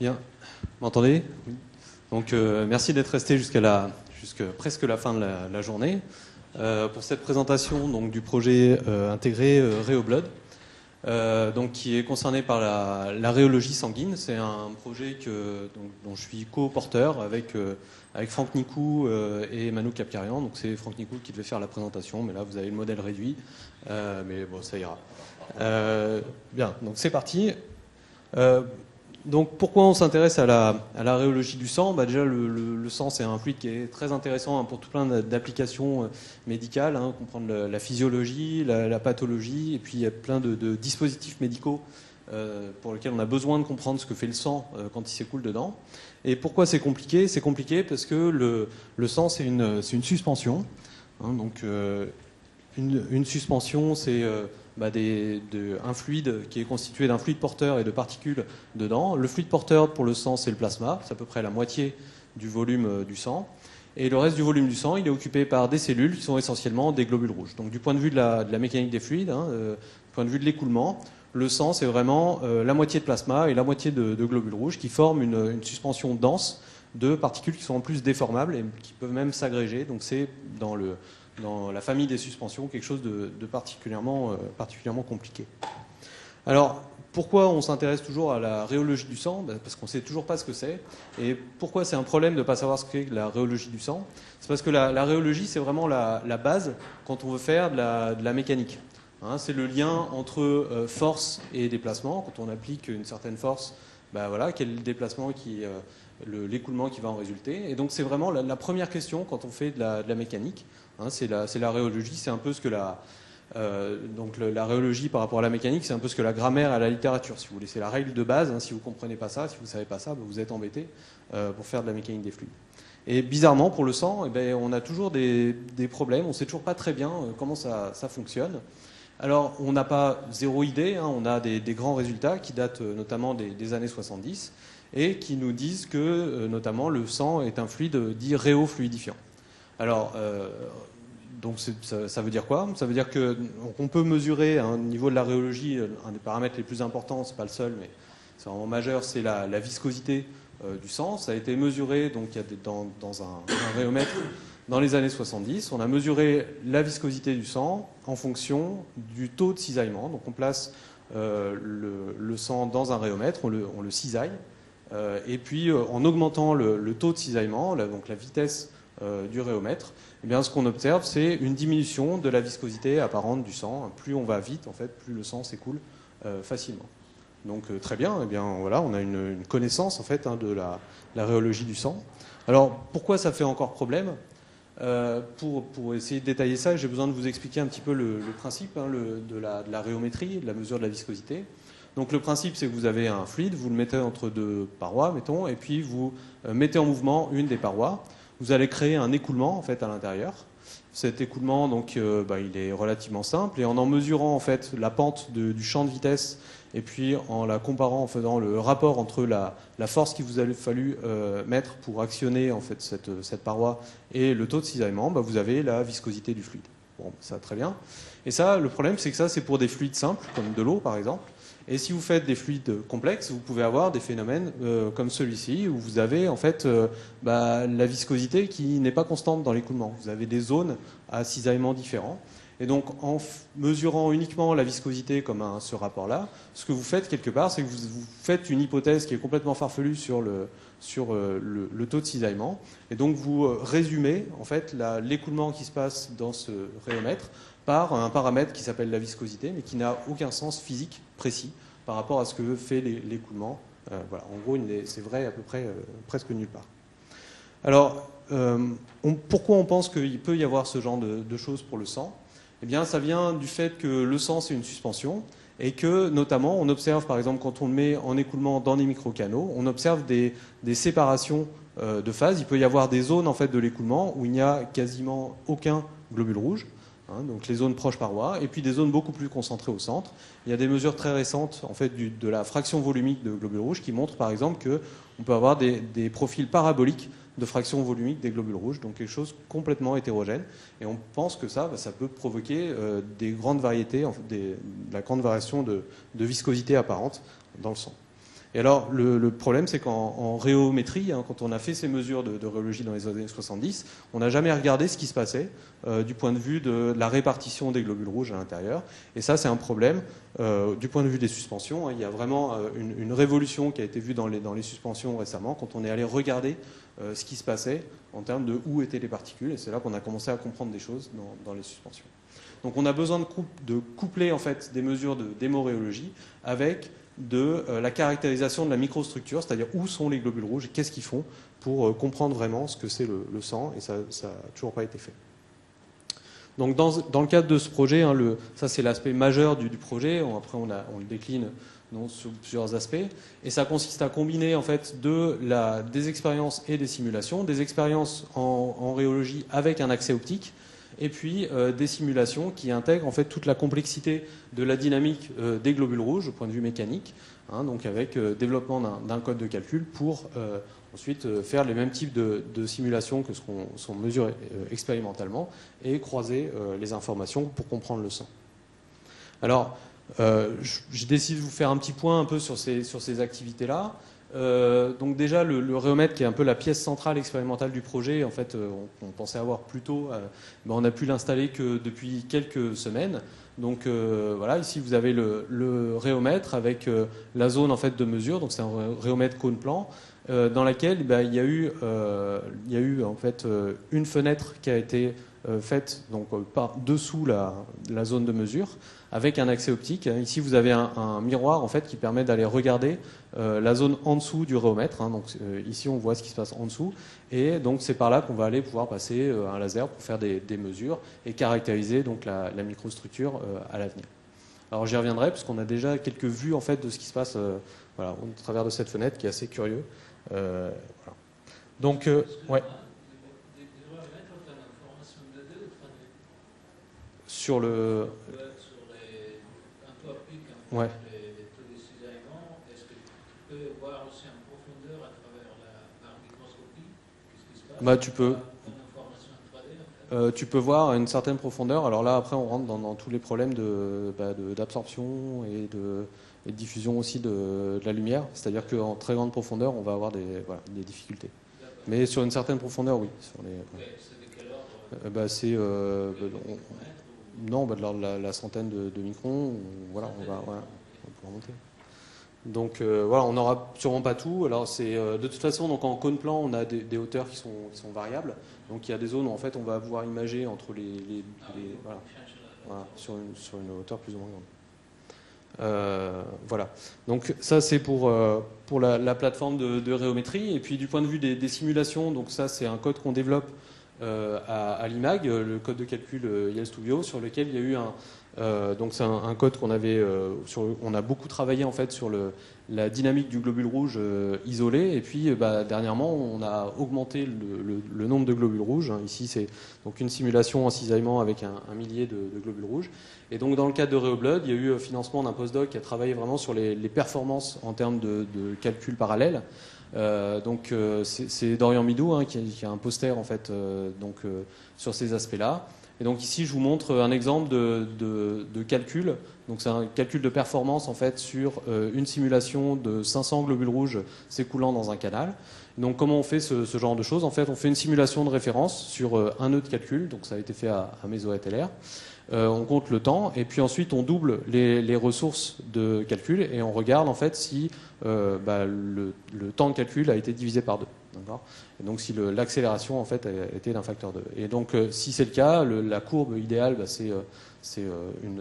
Bien, vous m'entendez? Oui. Donc merci d'être resté jusqu'à presque la fin de la journée pour cette présentation donc, du projet intégré Rhéoblood, donc, qui est concerné par la rhéologie sanguine. C'est un projet dont je suis co-porteur avec Franck Nicou et Manu Kapkarian. Donc c'est Franck Nicou qui devait faire la présentation, mais là vous avez le modèle réduit, mais bon, ça ira. Bien, donc c'est parti. Donc pourquoi on s'intéresse à la rhéologie du sang? Déjà le sang, c'est un fluide qui est très intéressant pour tout plein d'applications médicales, comprendre la physiologie, la pathologie, et puis il y a plein de dispositifs médicaux pour lesquels on a besoin de comprendre ce que fait le sang quand il s'écoule dedans. Et pourquoi c'est compliqué? C'est compliqué parce que le sang, c'est une suspension. Donc une suspension, c'est un fluide qui est constitué d'un fluide porteur et de particules dedans. Le fluide porteur pour le sang, c'est le plasma, c'est à peu près la moitié du volume du sang. Et le reste du volume du sang, il est occupé par des cellules qui sont essentiellement des globules rouges. Donc du point de vue de la mécanique des fluides, du point de vue de l'écoulement, le sang, c'est vraiment la moitié de plasma et la moitié de globules rouges qui forment une suspension dense de particules qui sont en plus déformables et qui peuvent même s'agréger. Donc c'est dans la famille des suspensions, quelque chose de particulièrement compliqué. Alors, pourquoi on s'intéresse toujours à la rhéologie du sang? Parce qu'on ne sait toujours pas ce que c'est. Et pourquoi c'est un problème de ne pas savoir ce qu'est la rhéologie du sang? C'est parce que la rhéologie, c'est vraiment la base quand on veut faire de la mécanique. C'est le lien entre force et déplacement. Quand on applique une certaine force, quel est le déplacement l'écoulement qui va en résulter. Et donc c'est vraiment la première question quand on fait de la mécanique. C'est la rhéologie, c'est un peu ce que la rhéologie par rapport à la mécanique, c'est un peu ce que la grammaire et la littérature, si vous voulez. C'est la règle de base. Si vous ne comprenez pas ça, si vous ne savez pas ça, vous êtes embêté pour faire de la mécanique des fluides. Et bizarrement, pour le sang, on a toujours des problèmes. On ne sait toujours pas très bien comment ça fonctionne. Alors, on n'a pas zéro idée. On a des grands résultats qui datent notamment des années 70 et qui nous disent que, notamment, le sang est un fluide dit rhéofluidifiant. Alors, donc ça veut dire quoi? Ça veut dire qu'on peut mesurer au niveau de la rhéologie, un des paramètres les plus importants, c'est pas le seul, mais c'est vraiment majeur, c'est la viscosité du sang. Ça a été mesuré donc, dans un rhéomètre dans les années 70. On a mesuré la viscosité du sang en fonction du taux de cisaillement. Donc on place le sang dans un rhéomètre, on le cisaille, et puis en augmentant le taux de cisaillement, donc la vitesse du rhéomètre, ce qu'on observe, c'est une diminution de la viscosité apparente du sang. Plus on va vite, en fait, plus le sang s'écoule facilement. Donc très bien, voilà, on a une connaissance en fait de la rhéologie du sang. Alors pourquoi ça fait encore problème? Pour essayer de détailler ça, j'ai besoin de vous expliquer un petit peu le principe de la rhéométrie, de la mesure de la viscosité. Donc le principe, c'est que vous avez un fluide, vous le mettez entre deux parois, mettons, et puis vous mettez en mouvement une des parois. Vous allez créer un écoulement en fait à l'intérieur. Cet écoulement, donc, il est relativement simple, et en mesurant en fait la pente du champ de vitesse, et puis en la comparant, en faisant le rapport entre la force qu'il vous a fallu mettre pour actionner en fait cette paroi et le taux de cisaillement, vous avez la viscosité du fluide. Bon, ça très bien. Et ça, le problème, c'est que ça, c'est pour des fluides simples, comme de l'eau par exemple. Et si vous faites des fluides complexes, vous pouvez avoir des phénomènes comme celui-ci, où vous avez en fait la viscosité qui n'est pas constante dans l'écoulement. Vous avez des zones à cisaillement différents. Et donc, en mesurant uniquement la viscosité comme ce rapport-là, ce que vous faites quelque part, c'est que vous faites une hypothèse qui est complètement farfelue sur le taux de cisaillement. Et donc, vous résumez en fait l'écoulement qui se passe dans ce rhéomètre par un paramètre qui s'appelle la viscosité, mais qui n'a aucun sens physique précis par rapport à ce que fait l'écoulement. Voilà. En gros, c'est vrai à peu près presque nulle part. Alors, pourquoi on pense qu'il peut y avoir ce genre de choses pour le sang? Eh bien, ça vient du fait que le sang, c'est une suspension, et que, notamment, on observe, par exemple, quand on le met en écoulement dans des microcanaux, on observe des séparations de phases. Il peut y avoir des zones, en fait, de l'écoulement où il n'y a quasiment aucun globule rouge, donc les zones proches parois, et puis des zones beaucoup plus concentrées au centre. Il y a des mesures très récentes, en fait, de la fraction volumique de globules rouges qui montrent, par exemple, qu'on peut avoir des profils paraboliques de fraction volumique des globules rouges, donc quelque chose complètement hétérogène. Et on pense que ça peut provoquer des grandes variétés, de la grande variation de viscosité apparente dans le sang. Et alors, le problème, c'est qu'en rhéométrie, hein, quand on a fait ces mesures de rhéologie dans les années 70, on n'a jamais regardé ce qui se passait du point de vue de la répartition des globules rouges à l'intérieur. Et ça, c'est un problème du point de vue des suspensions. Il y a vraiment une révolution qui a été vue dans les suspensions récemment, quand on est allé regarder ce qui se passait en termes de où étaient les particules. Et c'est là qu'on a commencé à comprendre des choses dans les suspensions. Donc on a besoin de coupler en fait, des mesures d'hémorhéologie avec de la caractérisation de la microstructure, c'est-à-dire où sont les globules rouges et qu'est-ce qu'ils font pour comprendre vraiment ce que c'est le sang, et ça n'a toujours pas été fait. Donc dans le cadre de ce projet, hein, ça c'est l'aspect majeur du projet, après on le décline sous plusieurs aspects, et ça consiste à combiner en fait des expériences et des simulations, des expériences en rhéologie avec un accès optique, et puis des simulations qui intègrent en fait toute la complexité de la dynamique des globules rouges au point de vue mécanique, hein, donc avec développement d'un code de calcul pour ensuite faire les mêmes types de simulations que ce qu'on sont mesurées expérimentalement et croiser les informations pour comprendre le sang. Alors, j'ai décidé de vous faire un petit point un peu sur ces activités-là. Donc déjà le rhéomètre qui est un peu la pièce centrale expérimentale du projet, en fait on pensait avoir plus tôt, on a pu l'installer que depuis quelques semaines. Donc voilà, ici vous avez le rhéomètre avec la zone en fait de mesure, donc c'est un rhéomètre cône plan dans laquelle il y a eu en fait une fenêtre qui a été faite donc par dessous la zone de mesure avec un accès optique. Ici vous avez un miroir en fait qui permet d'aller regarder la zone en dessous du rhéomètre, hein, donc ici on voit ce qui se passe en dessous, et donc c'est par là qu'on va aller pouvoir passer un laser pour faire des mesures et caractériser donc la microstructure à l'avenir. Alors j'y reviendrai parce qu'on a déjà quelques vues en fait de ce qui se passe voilà, au travers de cette fenêtre qui est assez curieux. Voilà. Donc ouais. Sur le ouais. Bah, tu peux voir à une certaine profondeur. Alors là, après, on rentre dans tous les problèmes d'absorption et de diffusion aussi de la lumière. C'est-à-dire qu'en très grande profondeur, on va avoir des difficultés. Mais sur une certaine profondeur, oui. C'est non, de la centaine de microns. Voilà, on va pouvoir monter. Donc voilà, on n'aura sûrement pas tout. Alors de toute façon, donc en cône plan, on a des hauteurs qui sont variables. Donc il y a des zones où en fait on va pouvoir imager entre voilà, sur une hauteur plus ou moins grande. Voilà. Donc ça c'est pour la plateforme de rhéométrie. Et puis du point de vue des simulations, donc ça c'est un code qu'on développe à l'IMAG, le code de calcul YelStudio, sur lequel il y a eu donc c'est un code qu'on avait on a beaucoup travaillé en fait sur la dynamique du globule rouge isolé, et puis dernièrement on a augmenté le nombre de globules rouges. Ici c'est donc une simulation en cisaillement avec un millier de globules rouges, et donc dans le cadre de RhéoBlood il y a eu financement d'un postdoc qui a travaillé vraiment sur les performances en termes de calcul parallèle. Donc c'est Dorian Midou qui a un poster en fait sur ces aspects-là. Et donc ici je vous montre un exemple de calcul. Donc c'est un calcul de performance en fait sur une simulation de 500 globules rouges s'écoulant dans un canal. Donc comment on fait ce genre de choses? En fait on fait une simulation de référence sur un nœud de calcul. Donc ça a été fait à Meso-ATLR. On compte le temps et puis ensuite on double les ressources de calcul et on regarde en fait si le temps de calcul a été divisé par 2. Et donc si l'accélération en fait a été d'un facteur 2. Et donc si c'est le cas, la courbe idéale c'est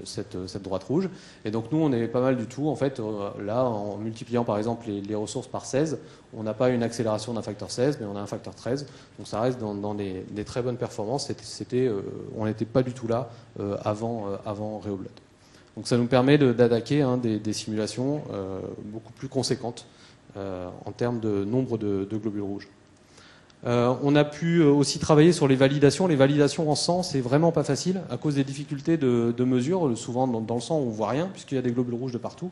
cette droite rouge. Et donc nous on est pas mal du tout en fait là en multipliant par exemple les ressources par 16, on n'a pas une accélération d'un facteur 16 mais on a un facteur 13. Donc ça reste dans des très bonnes performances. On n'était pas du tout là avant RhéoBlood. Donc ça nous permet d'attaquer des simulations beaucoup plus conséquentes en termes de nombre de globules rouges. On a pu aussi travailler sur les validations. Les validations en sang, c'est vraiment pas facile à cause des difficultés de mesure. Souvent dans le sang, on voit rien puisqu'il y a des globules rouges de partout.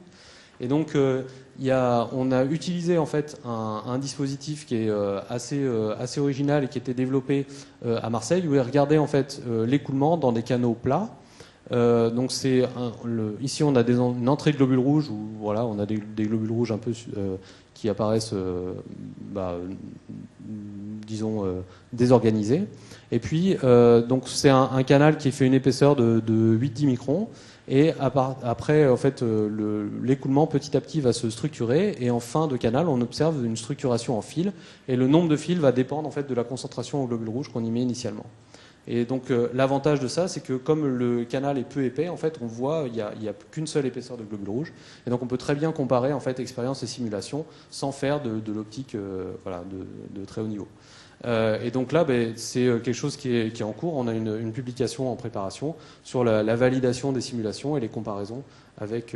Et donc on a utilisé en fait un dispositif qui est assez original et qui était développé à Marseille, où il regardait en fait l'écoulement dans des canaux plats. Donc ici on a une entrée de globules rouges où voilà, on a des globules rouges un peu qui apparaissent, disons, désorganisés. Et puis donc c'est un canal qui fait une épaisseur de 8-10 microns. Et après, en fait, l'écoulement petit à petit va se structurer. Et en fin de canal, on observe une structuration en fil. Et le nombre de fils va dépendre en fait de la concentration en globules rouges qu'on y met initialement. Et donc l'avantage de ça, c'est que comme le canal est peu épais, en fait, on voit il y a qu'une seule épaisseur de globules rouges. Et donc on peut très bien comparer en fait expérience et simulation sans faire de l'optique voilà, de très haut niveau. Et donc là, c'est quelque chose qui est en cours. On a une publication en préparation sur la validation des simulations et les comparaisons avec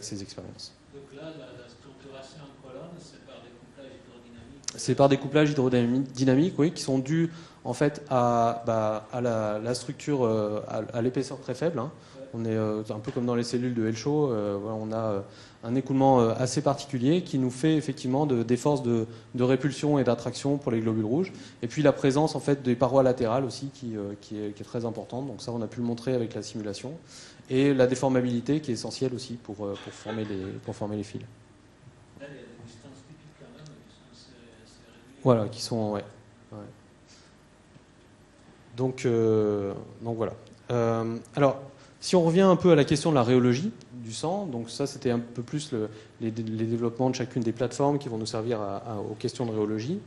ces expériences. Donc là, la structuration en colonne, c'est par des couplages hydrodynamiques. C'est par des couplages hydrodynamiques, oui, qui sont dus en fait à la structure, à l'épaisseur très faible. Hein. On est un peu comme dans les cellules de Elcho, voilà, on a un écoulement assez particulier qui nous fait effectivement des forces de répulsion et d'attraction pour les globules rouges. Et puis la présence en fait des parois latérales aussi qui est très importante. Donc ça, on a pu le montrer avec la simulation. Et la déformabilité qui est essentielle aussi pour former les fils. Là, il y a des distances typiques quand même qui sont assez réduites. Voilà, qui sont ouais. Donc voilà. Alors, si on revient un peu à la question de la rhéologie du sang, donc ça c'était un peu plus les développements de chacune des plateformes qui vont nous servir aux questions de rhéologie.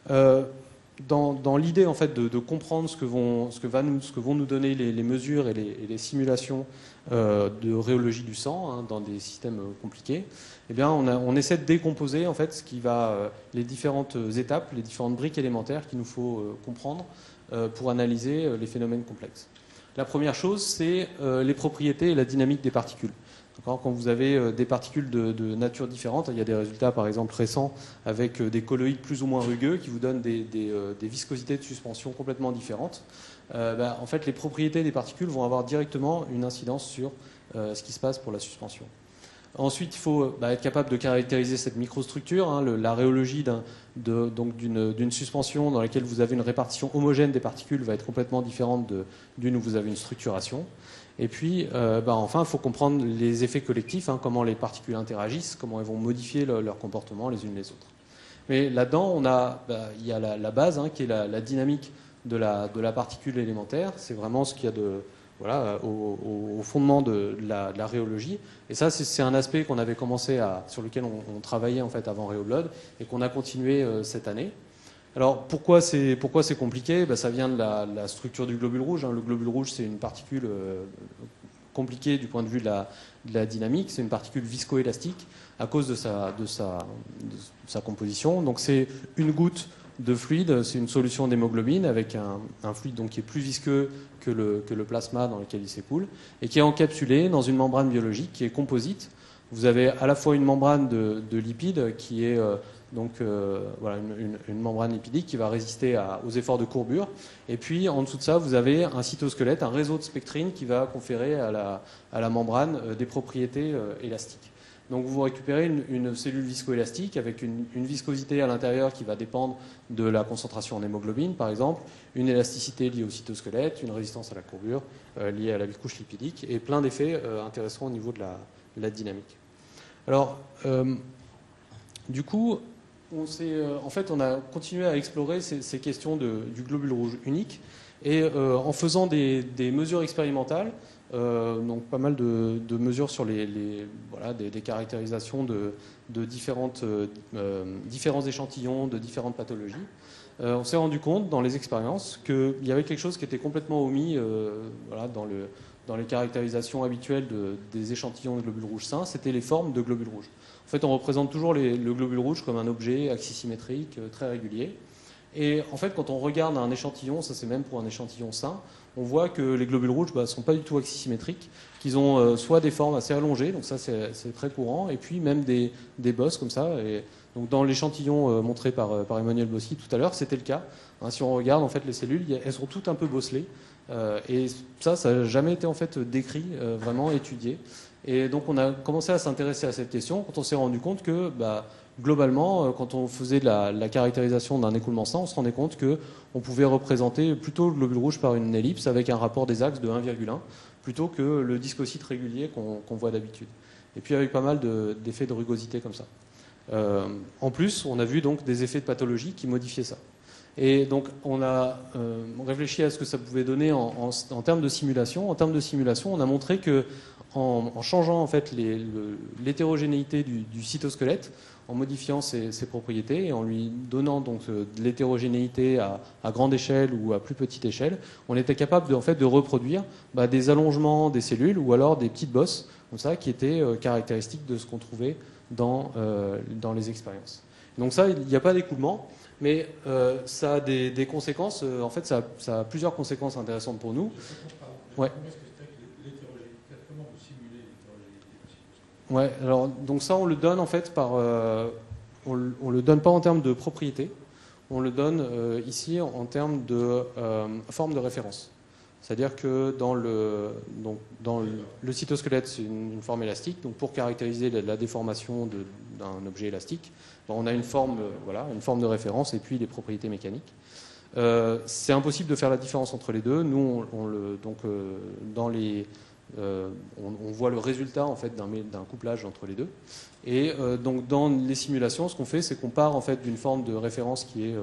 Dans l'idée en fait de comprendre ce que vont nous donner les mesures et les simulations de rhéologie du sang hein, dans des systèmes compliqués, eh bien on essaie de décomposer en fait les différentes étapes, les différentes briques élémentaires qu'il nous faut comprendre pour analyser les phénomènes complexes. La première chose, c'est les propriétés et la dynamique des particules. Quand vous avez des particules de nature différente, il y a des résultats par exemple récents avec des colloïdes plus ou moins rugueux qui vous donnent des viscosités de suspension complètement différentes. En fait, les propriétés des particules vont avoir directement une incidence sur ce qui se passe pour la suspension. Ensuite, il faut être capable de caractériser cette microstructure. Hein, la rhéologie d'une suspension dans laquelle vous avez une répartition homogène des particules va être complètement différente d'une où vous avez une structuration. Et puis, enfin, il faut comprendre les effets collectifs, hein, comment les particules interagissent, comment elles vont modifier leur comportement les unes les autres. Mais là-dedans, il y a la base, hein, qui est la dynamique de la particule élémentaire. C'est vraiment ce qu'il y a au fondement de la rhéologie. Et ça, c'est un aspect qu'on avait commencé sur lequel on travaillait en fait avant Rhéoblood et qu'on a continué cette année. Alors pourquoi c'est compliqué ? Ça vient de la structure du globule rouge. Hein. Le globule rouge, c'est une particule compliquée du point de vue de la dynamique. C'est une particule viscoélastique à cause de sa composition. Donc c'est une goutte de fluide, c'est une solution d'hémoglobine avec un fluide donc qui est plus visqueux que le plasma dans lequel il s'écoule et qui est encapsulé dans une membrane biologique qui est composite. Vous avez à la fois une membrane de lipides qui est une membrane lipidique qui va résister aux efforts de courbure. Et puis en dessous de ça, vous avez un cytosquelette, un réseau de spectrines qui va conférer à la membrane des propriétés élastiques. Donc vous récupérez une cellule viscoélastique avec une viscosité à l'intérieur qui va dépendre de la concentration en hémoglobine, par exemple, une élasticité liée au cytosquelette, une résistance à la courbure liée à la couche lipidique, et plein d'effets intéressants au niveau de la dynamique. Alors, du coup, on a continué à explorer ces questions du globule rouge unique, et en faisant des mesures expérimentales, donc pas mal de mesures sur des caractérisations de différents échantillons, de différentes pathologies. On s'est rendu compte dans les expériences qu'il y avait quelque chose qui était complètement omis dans les caractérisations habituelles des échantillons de globules rouges sains, c'était les formes de globules rouges. En fait, on représente toujours le globule rouge comme un objet axisymétrique, très régulier. Et en fait, quand on regarde un échantillon, ça c'est même pour un échantillon sain, on voit que les globules rouges ne sont pas du tout axisymétriques, qu'ils ont soit des formes assez allongées, donc ça c'est très courant, et puis même des bosses comme ça. Et donc dans l'échantillon montré par Emmanuel Boschi tout à l'heure, c'était le cas. Hein, si on regarde en fait les cellules, elles sont toutes un peu bosselées, et ça n'a jamais été en fait décrit, vraiment étudié. Et donc on a commencé à s'intéresser à cette question quand on s'est rendu compte que globalement, quand on faisait la caractérisation d'un écoulement sain, on se rendait compte qu'on pouvait représenter plutôt le globule rouge par une ellipse avec un rapport des axes de 1,1 plutôt que le discocyte régulier qu'on voit d'habitude. Et puis avec pas mal d'effets de rugosité comme ça. En plus, on a vu donc des effets de pathologie qui modifiaient ça. Et donc on a réfléchi à ce que ça pouvait donner en termes de simulation. En termes de simulation, on a montré que en changeant en fait l'hétérogénéité du cytosquelette, en modifiant ses propriétés et en lui donnant donc de l'hétérogénéité à grande échelle ou à plus petite échelle, on était capable en fait, de reproduire des allongements des cellules ou alors des petites bosses comme ça, qui étaient caractéristiques de ce qu'on trouvait dans les expériences. Donc ça, il n'y a pas d'écoulement, mais ça a des conséquences. En fait, ça a plusieurs conséquences intéressantes pour nous. Ouais. Ouais, alors donc ça on le donne en fait on le donne pas en termes de propriété, on le donne ici en termes de forme de référence. C'est-à-dire que dans le cytosquelette c'est une forme élastique, donc pour caractériser la déformation d'un objet élastique, on a une forme une forme de référence et puis les propriétés mécaniques. C'est impossible de faire la différence entre les deux. Nous on voit le résultat en fait d'un couplage entre les deux. Et donc dans les simulations, ce qu'on fait, c'est qu'on part en fait d'une forme de référence qui est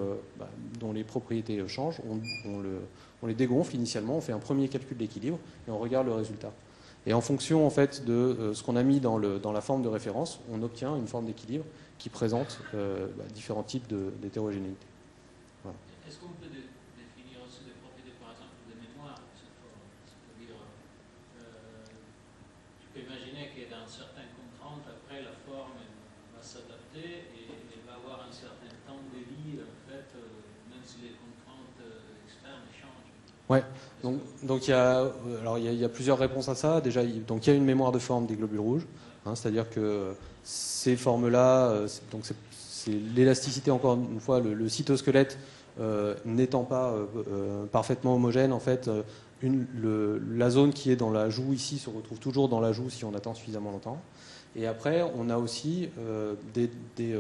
dont les propriétés changent. On les dégonfle initialement, on fait un premier calcul d'équilibre et on regarde le résultat. Et en fonction en fait de ce qu'on a mis dans la forme de référence, on obtient une forme d'équilibre qui présente différents types d'hétérogénéité. Voilà. Est-ce qu'on peut définir aussi des propriétés, par exemple, de mémoire de cette forme? C'est-à-dire, tu peux imaginer que dans certaines contraintes, après, la forme va s'adapter et elle va avoir un certain temps de vie, en fait, même si les contraintes externes changent. Ouais. Donc il y a plusieurs réponses à ça. Déjà, donc il y a une mémoire de forme des globules rouges, c'est-à-dire que ces formes-là, c'est l'élasticité, encore une fois, le cytosquelette n'étant pas parfaitement homogène, en fait, la zone qui est dans la joue ici se retrouve toujours dans la joue si on attend suffisamment longtemps. Et après, on a aussi,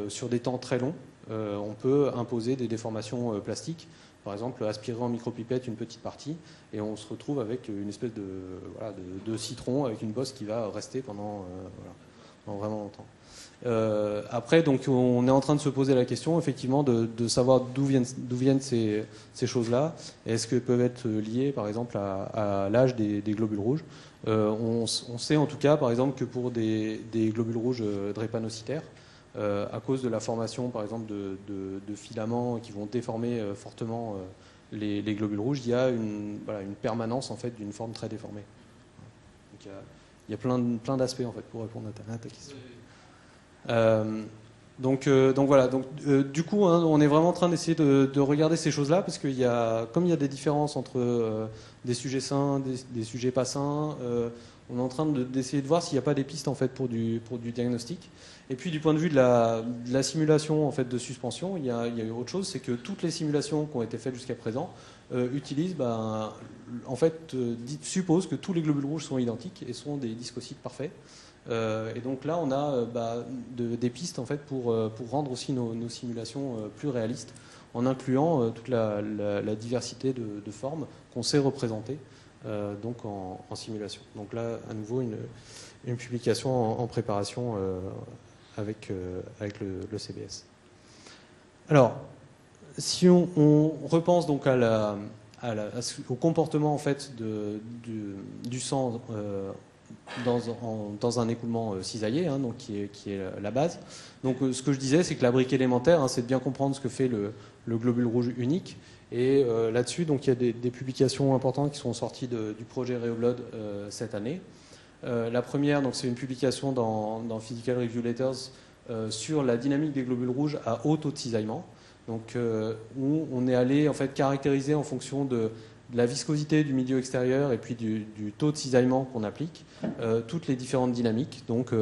sur des temps très longs, on peut imposer des déformations plastiques. Par exemple, aspirer en micropipette une petite partie, et on se retrouve avec une espèce de citron avec une bosse qui va rester pendant vraiment longtemps. Après, donc, on est en train de se poser la question, effectivement, de savoir d'où viennent ces choses-là. Est-ce qu'elles peuvent être liées, par exemple, à l'âge des globules rouges? On sait en tout cas, par exemple, que pour des globules rouges drépanocytaires, à cause de la formation, par exemple, de filaments qui vont déformer fortement les globules rouges, il y a une permanence en fait d'une forme très déformée. Donc, il y a plein d'aspects en fait pour répondre à ta question. Donc voilà. Du coup, on est vraiment en train d'essayer de regarder ces choses-là parce qu'il comme il y a des différences entre des sujets sains, des sujets pas sains. On est en train d'essayer de voir s'il n'y a pas des pistes en fait pour du diagnostic. Et puis du point de vue de la simulation en fait de suspension, il y a autre chose, c'est que toutes les simulations qui ont été faites jusqu'à présent utilisent, supposent que tous les globules rouges sont identiques et sont des discocytes parfaits. Et donc là, on a des pistes en fait pour rendre aussi nos simulations plus réalistes, en incluant toute la diversité de formes qu'on sait représenter donc en simulation. Donc là, à nouveau, une publication en préparation avec le CBS. Alors, si on repense donc au comportement en fait du sang dans un écoulement cisaillé, donc qui est la base. Donc ce que je disais, c'est que la brique élémentaire, c'est de bien comprendre ce que fait le globule rouge unique. Et là-dessus, donc il y a des publications importantes qui sont sorties du projet Reoblood cette année. La première, donc c'est une publication dans Physical Review Letters sur la dynamique des globules rouges à haut taux de cisaillement. Donc où on est allé en fait caractériser en fonction de la viscosité du milieu extérieur et puis du taux de cisaillement qu'on applique toutes les différentes dynamiques. Donc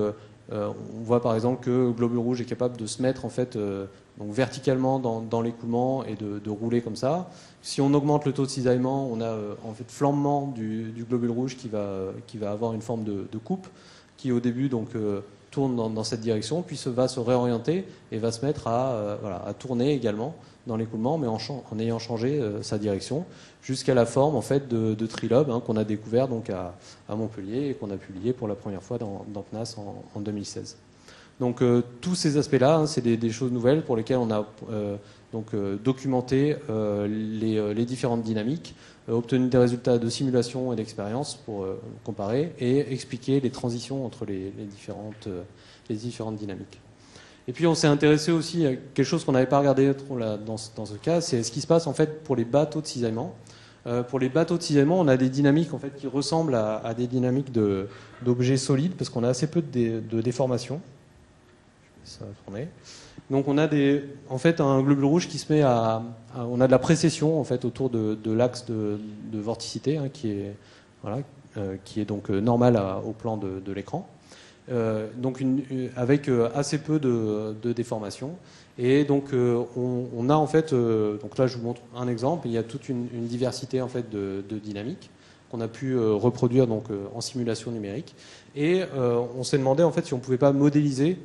on voit par exemple que le globule rouge est capable de se mettre en fait donc verticalement dans l'écoulement et de rouler comme ça. Si on augmente le taux de cisaillement, on a en fait flambement du globule rouge qui va avoir une forme de coupe qui au début donc tourne dans cette direction, puis va se réorienter et va se mettre à tourner également dans l'écoulement, mais en ayant changé sa direction, jusqu'à la forme en fait de trilobe qu'on a découvert donc à Montpellier et qu'on a publié pour la première fois dans PNAS en 2016. Donc tous ces aspects-là, c'est des choses nouvelles pour lesquelles on a documenté les différentes dynamiques, obtenu des résultats de simulation et d'expérience pour comparer et expliquer les transitions entre les différentes dynamiques. Et puis on s'est intéressé aussi à quelque chose qu'on n'avait pas regardé trop dans ce cas, c'est ce qui se passe en fait pour les bateaux de cisaillement. Pour les bateaux de cisaillement, on a des dynamiques en fait qui ressemblent à des dynamiques d'objets solides parce qu'on a assez peu de déformation. Ça va tourner. Donc on a un globule rouge qui se met on a de la précession en fait autour de l'axe de vorticité qui est donc normal au plan de l'écran. Donc avec assez peu de déformation. Et donc on a en fait, donc là je vous montre un exemple, il y a toute une diversité en fait de dynamiques qu'on a pu reproduire donc en simulation numérique. Et on s'est demandé en fait si on ne pouvait pas modéliser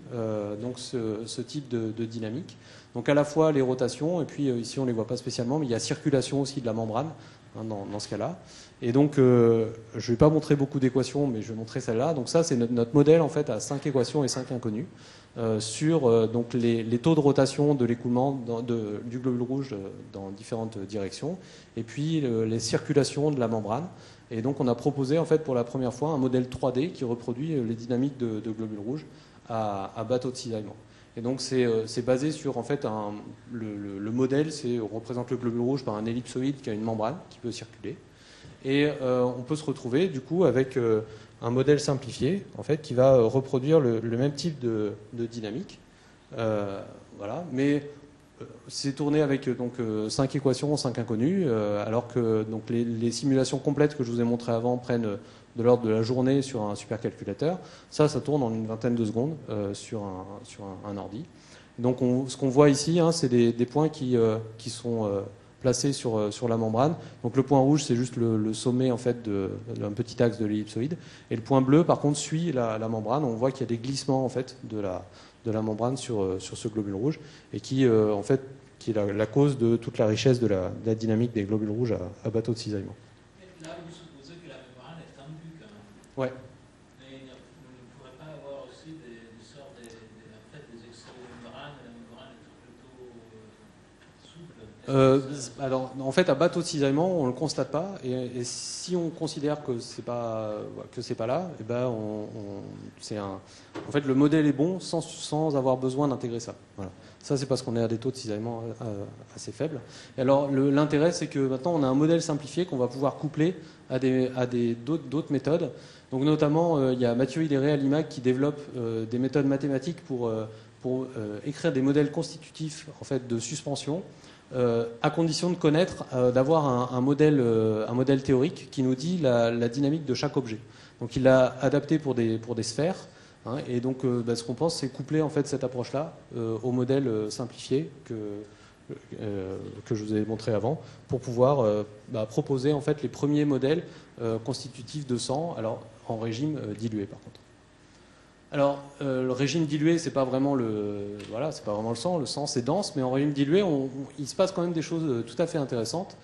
donc ce type de dynamique. Donc à la fois les rotations, et puis ici on ne les voit pas spécialement, mais il y a circulation aussi de la membrane dans ce cas-là. Et donc je ne vais pas montrer beaucoup d'équations, mais je vais montrer celle-là. Donc ça c'est notre modèle en fait à 5 équations et 5 inconnus sur donc les taux de rotation de l'écoulement du globule rouge dans différentes directions, et puis les circulations de la membrane. Et donc on a proposé en fait pour la première fois un modèle 3D qui reproduit les dynamiques de globules rouges à bateau de cisaillement. Et donc c'est basé sur en fait le modèle, on représente le globule rouge par un ellipsoïde qui a une membrane qui peut circuler. Et on peut se retrouver du coup avec un modèle simplifié en fait qui va reproduire le même type de dynamique. Voilà, mais c'est tourné avec donc 5 équations, 5 inconnues, alors que donc les simulations complètes que je vous ai montrées avant prennent de l'ordre de la journée sur un supercalculateur. Ça tourne en une vingtaine de secondes sur un ordi. Donc ce qu'on voit ici, c'est des points qui sont placés sur la membrane. Donc le point rouge, c'est juste le sommet en fait d'un petit axe de l'ellipsoïde. Et le point bleu, par contre, suit la membrane. On voit qu'il y a des glissements en fait de la membrane sur ce globule rouge et qui en fait qui est la cause de toute la richesse de la dynamique des globules rouges à bateau de cisaillement. Là, vous supposez que la membrane est tendue quand même. Ouais. Mais vous ne pourrez pas avoir aussi des sortes des extraits de membrane, et la membrane est plutôt souple. Alors, en fait, à bateau de cisaillement, on ne le constate pas, et si on considère que c'est pas là, et ben en fait, le modèle est bon sans avoir besoin d'intégrer ça. Voilà. Ça, c'est parce qu'on est à des taux de cisaillement assez faibles. Et alors, l'intérêt, c'est que maintenant, on a un modèle simplifié qu'on va pouvoir coupler à d'autres méthodes. Donc, notamment, il y a Mathieu Hidéré à l'IMAG qui développe des méthodes mathématiques pour écrire des modèles constitutifs en fait, de suspension, à condition de connaître, d'avoir un modèle théorique qui nous dit la dynamique de chaque objet. Donc, il l'a adapté pour des sphères. Et donc, ce qu'on pense, c'est coupler en fait cette approche-là au modèle simplifié que je vous ai montré avant, pour pouvoir proposer en fait les premiers modèles constitutifs de sang, alors en régime dilué par contre. Alors, le régime dilué, c'est pas vraiment c'est pas vraiment le sang. Le sang, c'est dense, mais en régime dilué, il se passe quand même des choses tout à fait intéressantes.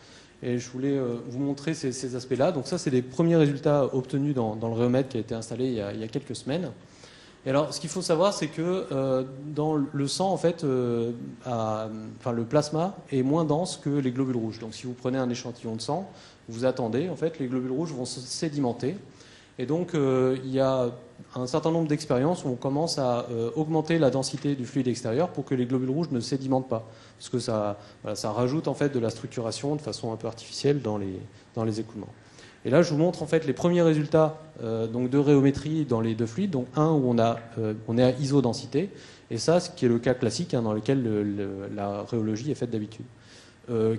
Et je voulais vous montrer ces aspects-là. Donc ça, c'est les premiers résultats obtenus dans le Réomètre qui a été installé il y a quelques semaines. Et alors, ce qu'il faut savoir, c'est que dans le sang, en fait, le plasma est moins dense que les globules rouges. Donc, si vous prenez un échantillon de sang, vous attendez, en fait, les globules rouges vont se sédimenter. Et donc, il y a un certain nombre d'expériences où on commence à augmenter la densité du fluide extérieur pour que les globules rouges ne sédimentent pas, parce que ça rajoute en fait de la structuration de façon un peu artificielle dans les écoulements. Et là, je vous montre en fait les premiers résultats donc de rhéométrie dans les deux fluides. Donc un où on est à isodensité, et ça, ce qui est le cas classique dans lequel la rhéologie est faite d'habitude.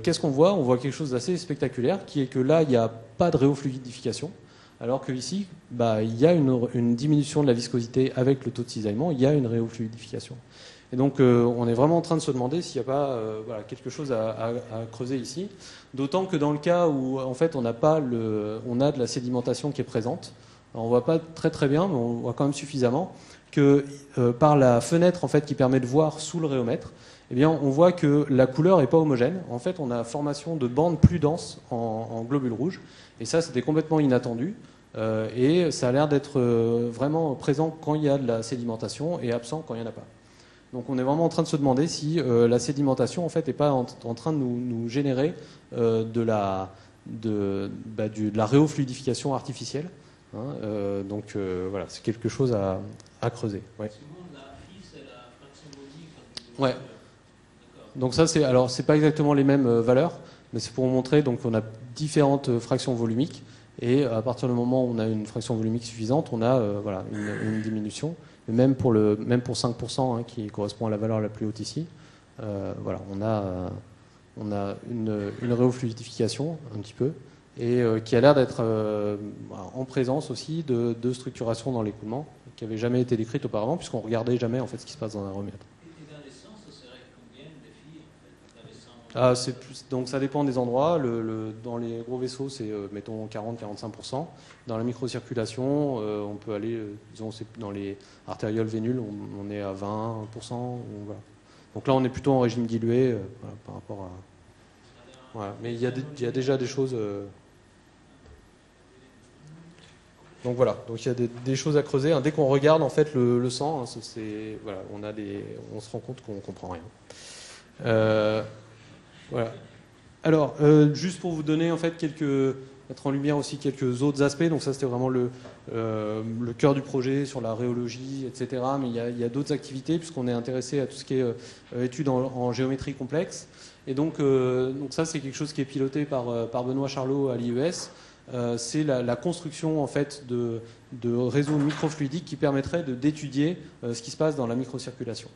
Qu'est-ce qu'on voit? On voit quelque chose d'assez spectaculaire, qui est que là, il n'y a pas de rhéofluidification, alors qu'ici, il y a une diminution de la viscosité avec le taux de cisaillement, il y a une rhéofluidification. Et donc, on est vraiment en train de se demander s'il n'y a pas quelque chose à creuser ici. D'autant que dans le cas où, en fait, on a de la sédimentation qui est présente, alors, on ne voit pas très très bien, mais on voit quand même suffisamment. que par la fenêtre en fait, qui permet de voir sous le rhéomètre, eh bien, on voit que la couleur n'est pas homogène. En fait, on a formation de bandes plus denses en globules rouges. Et ça, c'était complètement inattendu. Et ça a l'air d'être vraiment présent quand il y a de la sédimentation et absent quand il n'y en a pas. Donc on est vraiment en train de se demander si la sédimentation en fait n'est pas en train de nous générer de la rhéofluidification artificielle. Hein, voilà, c'est quelque chose à creuser. Ouais. La phi, c'est la fraction volumique. Ouais. Donc ça, c'est pas exactement les mêmes valeurs, mais c'est pour vous montrer. Donc on a différentes fractions volumiques, et à partir du moment où on a une fraction volumique suffisante, on a voilà, une diminution. Et même pour 5%, hein, qui correspond à la valeur la plus haute ici, voilà, on a une rhéofluidification un petit peu, et qui a l'air d'être en présence aussi de structuration dans l'écoulement, qui n'avait jamais été décrite auparavant, puisqu'on ne regardait jamais en fait, ce qui se passe dans un rhéomètre. Et dans l'essence, ça serait combien de phi Ah, donc ça dépend des endroits. Dans les gros vaisseaux, c'est mettons 40-45%. Dans la microcirculation, on peut aller, disons, dans les artérioles vénules, on est à 20%. Voilà. Donc là, on est plutôt en régime dilué voilà, par rapport à. Voilà. Mais il y a déjà des choses. Donc voilà. Donc il y a des choses à creuser. Hein. Dès qu'on regarde en fait le sang, hein, voilà, on se rend compte qu'on comprend rien. Voilà. Alors, juste pour vous donner en fait mettre en lumière aussi quelques autres aspects. Donc ça, c'était vraiment le cœur du projet sur la rhéologie, etc. Mais il y a d'autres activités puisqu'on est intéressé à tout ce qui est études en géométrie complexe. Et donc ça, c'est quelque chose qui est piloté par Benoît Charlot à l'IES. C'est la construction en fait de réseaux microfluidiques qui permettraient d'étudier ce qui se passe dans la microcirculation.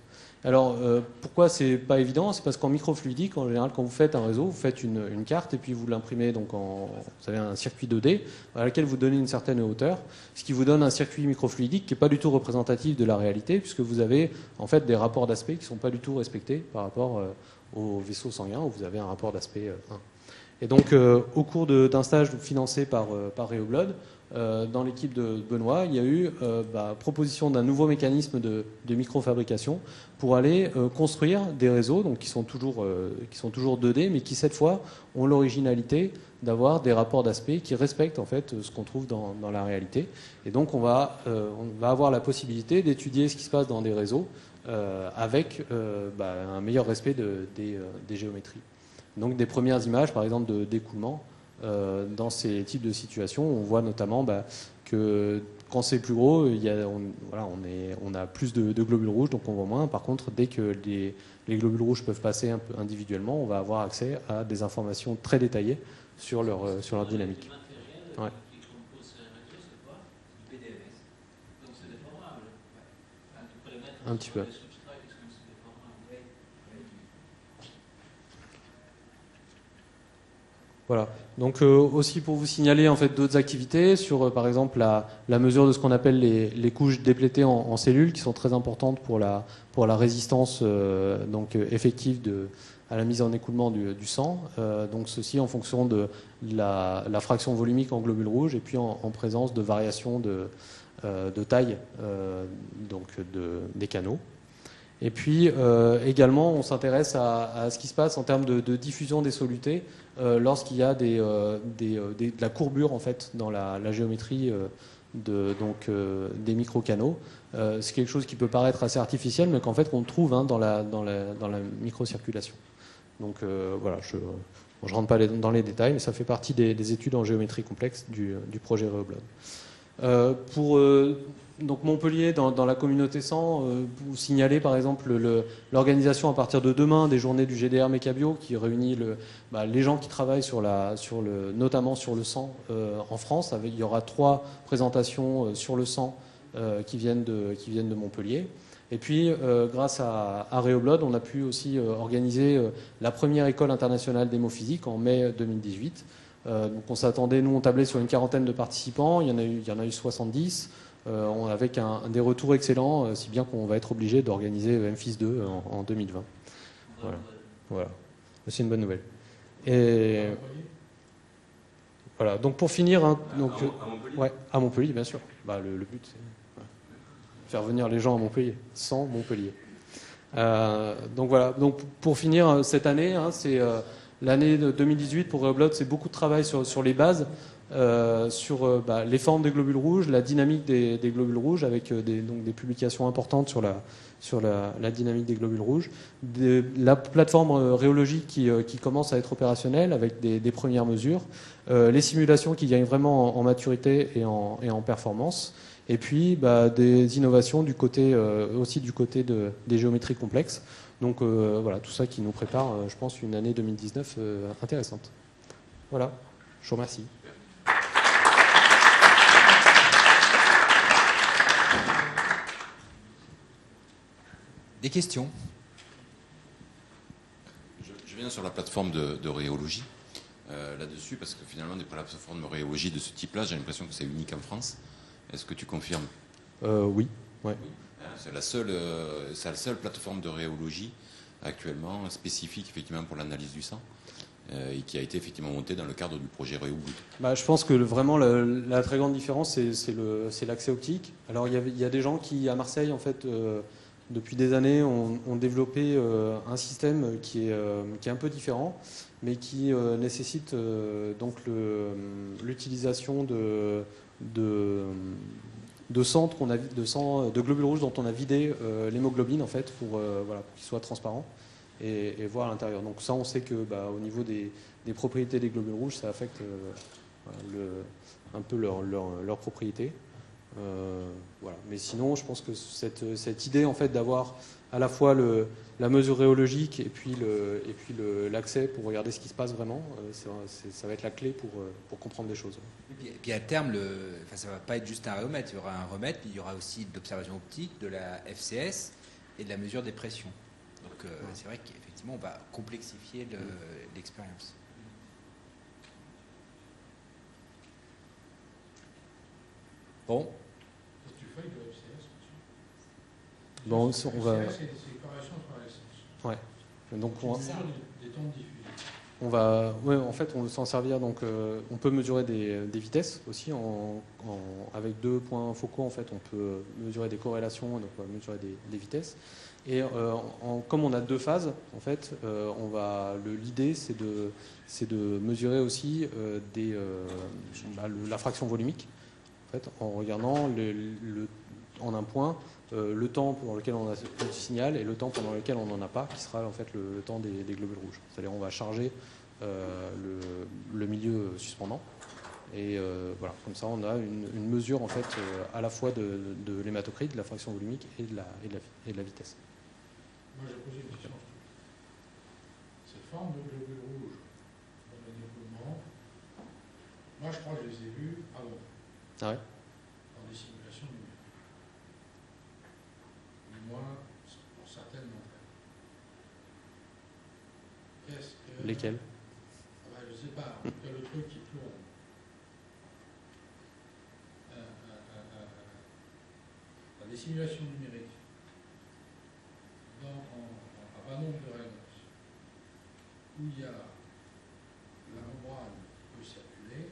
Alors, pourquoi c'est pas évident? C'est parce qu'en microfluidique, en général, quand vous faites un réseau, vous faites une carte et puis vous l'imprimez donc vous avez un circuit 2D à laquelle vous donnez une certaine hauteur, ce qui vous donne un circuit microfluidique qui n'est pas du tout représentatif de la réalité, puisque vous avez en fait des rapports d'aspect qui ne sont pas du tout respectés par rapport au vaisseau sanguin où vous avez un rapport d'aspect 1. Et donc, au cours d'un stage financé par Rheoblood, dans l'équipe de Benoît, il y a eu proposition d'un nouveau mécanisme de microfabrication pour aller construire des réseaux donc, qui sont toujours 2D, mais qui cette fois ont l'originalité d'avoir des rapports d'aspect qui respectent en fait ce qu'on trouve dans la réalité. Et donc on va avoir la possibilité d'étudier ce qui se passe dans des réseaux avec un meilleur respect des géométries. Donc des premières images, par exemple, d'écoulement dans ces types de situations. On voit notamment que quand c'est plus gros, on a plus de globules rouges, donc on voit moins. Par contre, dès que les globules rouges peuvent passer un peu individuellement, on va avoir accès à des informations très détaillées sur leur dynamique. Ouais. Un petit peu. Voilà. Donc aussi pour vous signaler en fait d'autres activités sur par exemple la mesure de ce qu'on appelle les couches déplétées en cellules qui sont très importantes pour la résistance effective à la mise en écoulement du sang. Donc ceci en fonction de la fraction volumique en globules rouges et puis en présence de variations de taille des canaux. Et puis également, on s'intéresse à ce qui se passe en termes de diffusion des solutés lorsqu'il y a de la courbure en fait dans la géométrie des microcanaux. C'est quelque chose qui peut paraître assez artificiel, mais qu'en fait on trouve dans la microcirculation. Donc voilà, je ne rentre pas dans les détails, mais ça fait partie des études en géométrie complexe du projet Rheoblood. Donc Montpellier, dans la communauté 100, vous signalez par exemple l'organisation à partir de demain des journées du GDR Mécabio qui réunit les gens qui travaillent notamment sur le sang en France. Il y aura 3 présentations sur le sang qui viennent de Montpellier. Et puis, grâce à Rheoblood, on a pu aussi organiser la première école internationale d'hémophysique en mai 2018. Donc on s'attendait, nous on tablait sur une 40aine de participants, il y en a eu 70. Avec des retours excellents, si bien qu'on va être obligé d'organiser MFIS 2 en 2020. Voilà. C'est une bonne nouvelle. Et voilà. Donc pour finir, à Montpellier. Ouais, à Montpellier, bien sûr. Le but, c'est faire venir les gens à Montpellier, sans Montpellier. Donc voilà, donc pour finir cette année, hein, c'est l'année de 2018 pour Reoblood, c'est beaucoup de travail sur les bases, sur les formes des globules rouges, la dynamique des globules rouges, avec donc des publications importantes sur la dynamique des globules rouges, la plateforme rhéologique qui commence à être opérationnelle avec des premières mesures, les simulations qui gagnent vraiment en maturité et en performance, et puis des innovations aussi du côté des géométries complexes. Donc voilà, tout ça qui nous prépare, je pense, une année 2019 intéressante. Voilà, je vous remercie. Des questions? Je viens sur la plateforme de rhéologie là-dessus, parce que finalement, des plateformes de rhéologie de ce type-là, j'ai l'impression que c'est unique en France. Est-ce que tu confirmes? Oui. Ouais. C'est la seule plateforme de rhéologie actuellement spécifique effectivement pour l'analyse du sang et qui a été effectivement montée dans le cadre du projet Reoblood. Je pense que vraiment la très grande différence, c'est l'accès optique. Alors il y a des gens qui, à Marseille, en fait, depuis des années, ont développé un système qui est un peu différent, mais qui nécessite donc l'utilisation de centres de globules rouges dont on a vidé l'hémoglobine, en fait, pour qu'ils soient transparents et voir à l'intérieur. Donc ça, on sait que au niveau des propriétés des globules rouges, ça affecte un peu leurs propriétés. Voilà. Mais sinon, je pense que cette idée, en fait, d'avoir à la fois la mesure rhéologique et puis l'accès pour regarder ce qui se passe vraiment, ça va être la clé pour comprendre des choses. Et puis à terme, ça ne va pas être juste un rhéomètre. Il y aura un rhéomètre, puis il y aura aussi de l'observation optique, de la FCS et de la mesure des pressions. Donc c'est vrai qu'effectivement, on va complexifier l'expérience. Bon. Bon, on va. C'est des corrélations par essence. Ouais. Donc des temps de diffusion. En fait, on veut s'en servir. Donc, on peut mesurer des vitesses aussi avec 2 points focaux. En fait, on peut mesurer des corrélations, donc on va mesurer des vitesses. Et comme on a 2 phases, en fait, l'idée c'est de mesurer aussi la fraction volumique. En fait, en regardant en un point le temps pendant lequel on a du signal et le temps pendant lequel on n'en a pas, qui sera en fait le temps des globules rouges. C'est-à-dire on va charger le milieu suspendant et voilà, comme ça on a une mesure en fait à la fois de l'hématocrit, de la fraction volumique et de la vitesse. Moi j'ai posé une question. Cette forme de globules rouges dans le développement, moi je crois que je les ai vus avant. Ah ouais. Dans des simulations numériques. Du moins, pour certaines d'entre elles. Lesquelles? Je ne sais pas, il y a le truc qui tourne. Dans des simulations numériques, dans un bas nombre de rayons, où il y a la membrane qui peut circuler,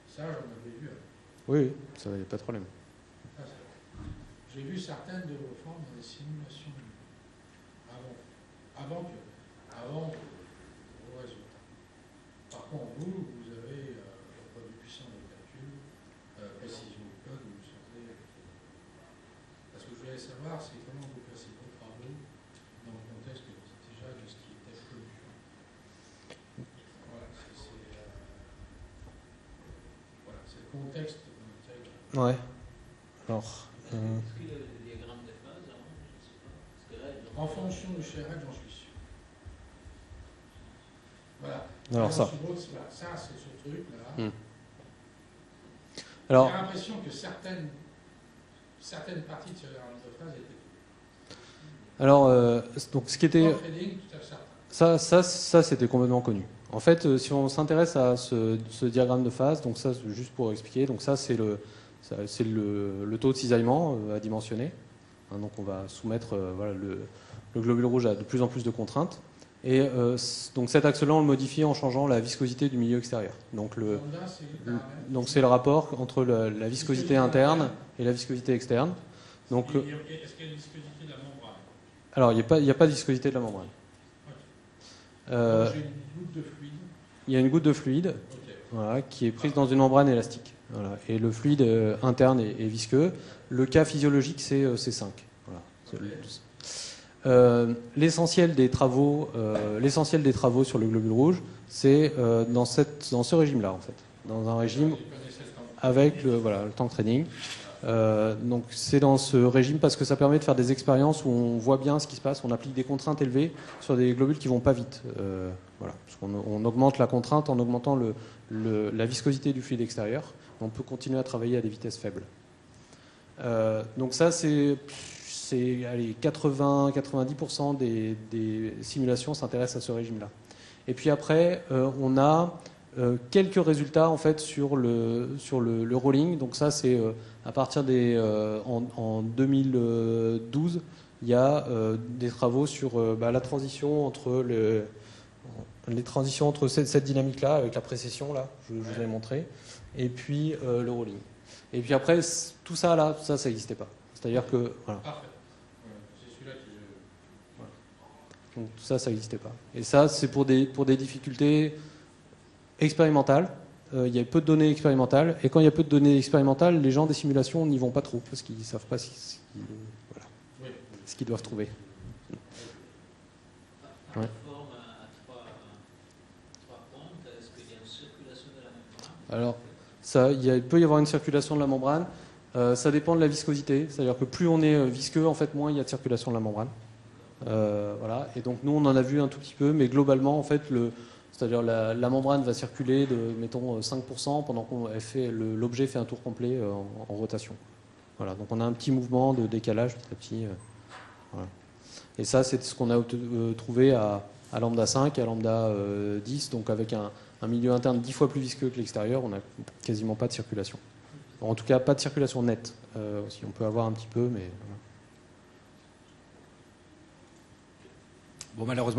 ça j'en avais vu. Oui, ça n'y a pas de problème. J'ai vu certaines de vos formes dans des simulations avant vos résultats. Par contre, vous avez le produit puissant de calcul, précision du code, vous sentez. Parce que je voulais savoir, c'est comment vous placez vos travaux dans le contexte déjà de ce qui était connu. Voilà, c'est le contexte dans lequel. Ouais. Alors. Est-ce qu'il y a des diagrammes de phase avant? Je ne sais pas. Parce que là, En fonction du CRL, j'en suis sûr. Voilà. Alors ça. Ça, c'est ce truc-là. Alors. J'ai l'impression que certaines parties de ce diagramme de phase étaient. Alors, donc ce qui était. Ça, c'était complètement connu. En fait, si on s'intéresse à ce diagramme de phase, donc ça, juste pour expliquer, donc ça, c'est le taux de cisaillement à dimensionner. Donc on va soumettre le globule rouge à de plus en plus de contraintes. Et donc cet axe-là, on le modifie en changeant la viscosité du milieu extérieur. Donc c'est le rapport entre la viscosité interne et la viscosité externe. Donc, Est-ce qu'il y a une viscosité de la membrane? alors, il n'y a pas de viscosité de la membrane. J'ai une goutte de fluide. Il y a une goutte de fluide, Ok. voilà, qui est prise dans une membrane élastique. Voilà. Et le fluide interne est visqueux. Le cas physiologique, c'est C5. Voilà. L'essentiel des travaux sur le globule rouge, c'est dans ce régime-là, en fait. Dans un régime avec le tank training. Donc c'est dans ce régime parce que ça permet de faire des expériences où on voit bien ce qui se passe, on applique des contraintes élevées sur des globules qui vont pas vite. Voilà. Parce qu'on augmente la contrainte en augmentant la viscosité du fluide extérieur. On peut continuer à travailler à des vitesses faibles. Donc ça, c'est 80-90% des simulations s'intéressent à ce régime-là. Et puis après, on a quelques résultats en fait sur le rolling. Donc ça, c'est à partir en 2012, il y a des travaux sur la transition entre les transitions entre cette dynamique-là avec la précession là, je vous ai montré, et puis le rolling. Et puis après, tout ça là, ça n'existait pas. C'est-à-dire que voilà. Parfait. C'est celui-là qui. Voilà. Donc tout ça n'existait pas. Et ça, c'est pour des difficultés expérimentales. Il y a peu de données expérimentales. Et quand il y a peu de données expérimentales, les gens des simulations n'y vont pas trop parce qu'ils ne savent pas ce qu'ils doivent trouver. Par Ouais. forme à trois pointes, est-ce qu'il y a une circulation de la membrane? Alors, il peut y avoir une circulation de la membrane. Ça dépend de la viscosité. C'est-à-dire que plus on est visqueux, en fait, moins il y a de circulation de la membrane. Voilà. Et donc nous, on en a vu un tout petit peu, mais globalement, en fait, c'est-à-dire la membrane va circuler de, mettons, 5% pendant qu'on l'objet fait un tour complet en rotation. Voilà. Donc on a un petit mouvement de décalage petit à petit. Voilà. Et ça, c'est ce qu'on a trouvé à lambda 5 et à lambda 10, donc avec un milieu interne 10 fois plus visqueux que l'extérieur, on n'a quasiment pas de circulation. En tout cas, pas de circulation nette. Si on peut avoir un petit peu, mais... Voilà. Bon, malheureusement,